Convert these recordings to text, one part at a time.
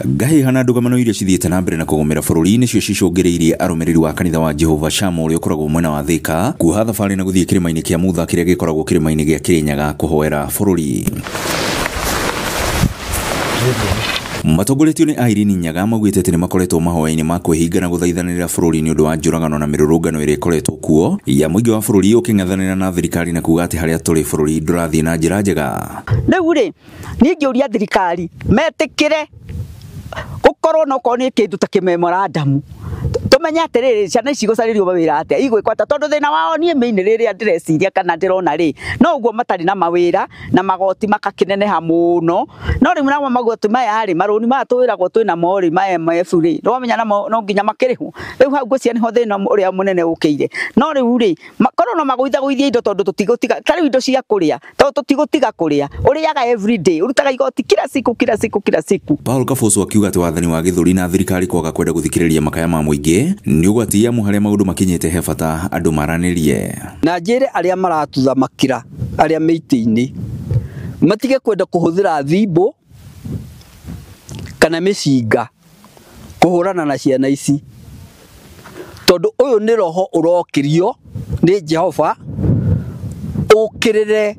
Gahi hana ndũgamano iria cithiĩte na mbere na kũgomera bũrũri nĩcio cicũngĩrĩirie arũmĩrĩri wa kanitha wa Jehova Shammah ũrĩa ũkoragwo mwena wa Thika kuoha thabarĩ na gũthiĩ kĩrĩma-inĩ kĩa Mutha kĩrĩa gĩkoragwo kĩrĩma-inĩ gĩa Kĩrĩnyaga kũhoera bũrũri. Matongoretio nĩ Irene Nyaga maugĩte atĩ nĩ makoretwo mahoya-inĩ ma kwĩhinga na gũthaithanĩrĩra bũrũri nĩ ũndũ wa njũragano na mĩrũrũngano ĩrĩa ĩkoretwo kuo ya mũingĩ wa bũrũri ũkĩng'ethanĩra na thirikari na kuuga atĩ harĩa tũrĩ bũrũri ndũrathiĩ na njĩra njega. Rĩu rĩ niĩ ngĩũria thirikari metĩkĩre gũkorwo no korwo nĩ kĩndũ ta kĩmemorandamu tumenye atĩrĩrĩ ciana ici gũcarĩrio mawĩra atĩa igwĩkwo atĩa tondũ thĩna wao niĩ mĩini rĩrĩa ndĩreciria kana ndĩrona rĩ no ũguo matarĩ na mawĩra na magoti makakĩneneha mũno no rĩu namo magoti maya rĩ marũni maya twĩragwo twĩna mo rĩ ma MF rĩ ndomenya namo no nginya makĩrĩhwo rĩu hau ngũcia nĩho thĩna ũrĩa mũnene ũkĩire no rĩu rĩ korwo no magũithagũithia indo tondũ tũtigũtiga tarĩu indo cia kũrĩa tondũ tũtigũtiga kũrĩa ũrĩaga every day ũrutaga igoti kila siku. Paul Kaboso akiuga atĩ wathani wa gĩthũri na thirikari kwaga kwenda gũthikĩrĩria makaya ma mũingĩ nĩ ũgwati mu harĩa maũndũ makinyĩte he bata andũ maranĩrie na njĩre arĩa maratuthamakĩra arĩa mĩitĩ-inĩ matige kwenda kũhũthĩra thimbo kana mĩcinga kũhũrana na ciana ici tondũ ũyũ nĩ roho ũrokĩrio nĩ Jehova ũkĩrĩre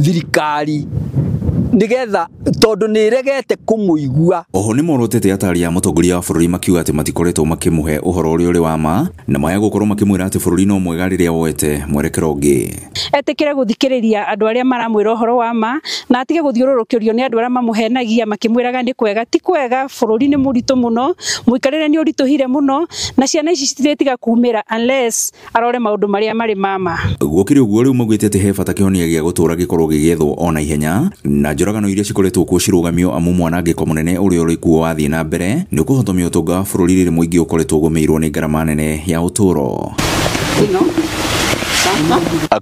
thirikari nigetha tondu nĩ regete kũmũigua. Oho nĩ morotete atari ya mũtongoria wa bũrũri makiuga atĩ matikoretwo makĩmũhe ũhoro ũrĩa ũrĩ wa ma na maya gũkorwo makĩmwĩra atĩ bũrũri no mwega rĩrĩa woete mwerekero ũngĩ. Etĩkĩre gũthikĩrĩria andũ arĩa maramwĩra ũhoro wa ma na atige gũthiũrũrũkĩrio nĩ andũ arĩa mamũhenagia makĩmwĩraga nĩ kwega ti kwega bũrũri nĩ mũritũ mũno mũikarĩre nĩ ũritũhire mũno na ciana ici citirĩtiga kumĩra unless arore maũndũ marĩa marĩ mama. Gũkĩrĩ ũguo rĩu maugĩte atĩ he bata kĩhonia gĩa gũtũra gĩkorwo gĩgĩethwo ona ihenya na njũragano iria cikoretwo kuo cirũgamio amu mwanangĩko mũnene ũrĩa ũrĩ kuo wathiĩ na mbere nĩ ũkũhotomia ũtonga wa bũrũri rĩrĩ mũingĩ ũkoretwo ũgũmĩirwo nĩ ngarama nene ya ũtũro.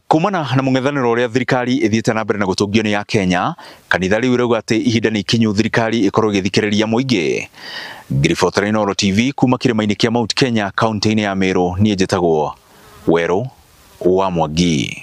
Kumana na mũng'ethanĩro ũrĩa thirikari ĩthiĩte na mbere na gũtũngio nĩ ya Kenya, kanitha rĩu rauga atĩ ihinda nĩ ikinyu thirikari ĩkorwo ĩgĩthikĩrĩria mũingĩ. Ngiribotera Inooro TV kuma kĩrĩma-inĩ kĩa Mount Kenya kaunti-inĩ ya Meru niĩ njĩtagwo Werũ wa Mwangi.